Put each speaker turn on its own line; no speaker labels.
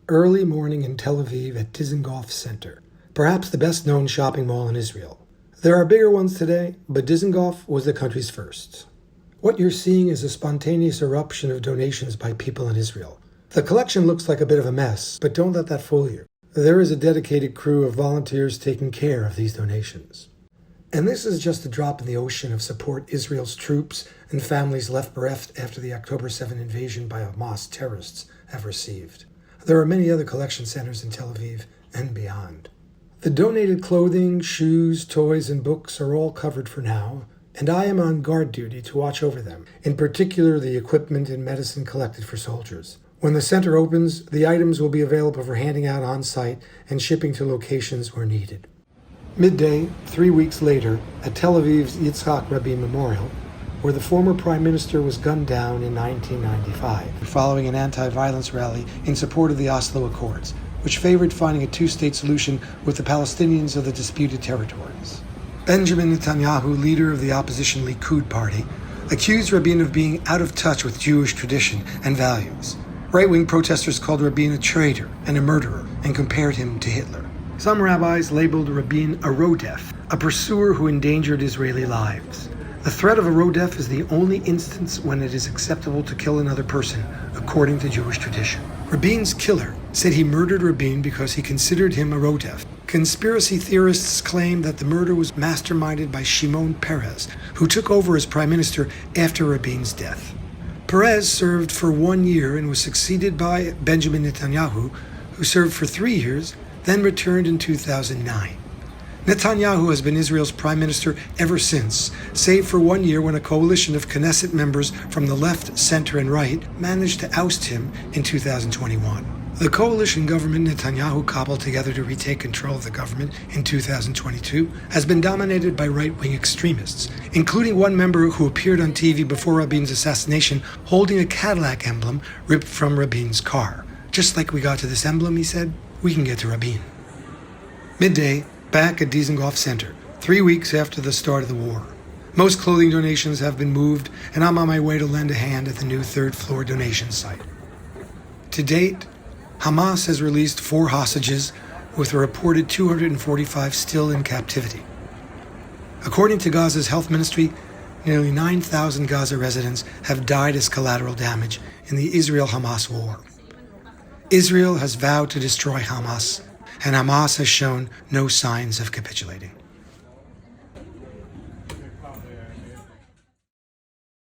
Early morning in Tel Aviv at Dizengoff Center, perhaps the best-known shopping mall in Israel. There are bigger ones today, but Dizengoff was the country's first. What you're seeing is a spontaneous eruption of donations by people in Israel. The collection looks like a bit of a mess, but don't let that fool you. There is a dedicated crew of volunteers taking care of these donations. And this is just a drop in the ocean of support Israel's troops and families left bereft after the October 7 invasion by Hamas terrorists have received. There are many other collection centers in Tel Aviv and beyond. The donated clothing, shoes, toys, and books are all covered for now, and I am on guard duty to watch over them, in particular the equipment and medicine collected for soldiers. When the center opens, the items will be available for handing out on-site and shipping to locations where needed. Midday, 3 weeks later, at Tel Aviv's Rabin Memorial, where the former prime minister was gunned down in 1995, following an anti-violence rally in support of the Oslo Accords, which favored finding a two-state solution with the Palestinians of the disputed territories. Benjamin Netanyahu, leader of the opposition Likud party, accused Rabin of being out of touch with Jewish tradition and values. Right-wing protesters called Rabin a traitor and a murderer and compared him to Hitler. Some rabbis labeled Rabin a rodef, a pursuer who endangered Israeli lives. The threat of a rodef is the only instance when it is acceptable to kill another person, according to Jewish tradition. Rabin's killer said he murdered Rabin because he considered him a rodef. Conspiracy theorists claim that the murder was masterminded by Shimon Peres, who took over as prime minister after Rabin's death. Peres served for 1 year and was succeeded by Benjamin Netanyahu, who served for 3 years, then returned in 2009. Netanyahu has been Israel's prime minister ever since, save for 1 year when a coalition of Knesset members from the left, center, and right managed to oust him in 2021. The coalition government Netanyahu cobbled together to retake control of the government in 2022 has been dominated by right-wing extremists, including one member who appeared on TV before Rabin's assassination holding a Cadillac emblem ripped from Rabin's car. Just like we got to this emblem, he said, we can get to Rabin. Midday, back at Dizengoff Center, 3 weeks after the start of the war. Most clothing donations have been moved, and I'm on my way to lend a hand at the new third-floor donation site. To date, Hamas has released 4 hostages, with a reported 245 still in captivity. According to Gaza's health ministry, nearly 9,000 Gaza residents have died as collateral damage in the Israel-Hamas war. Israel has vowed to destroy Hamas, and Hamas has shown no signs of capitulating.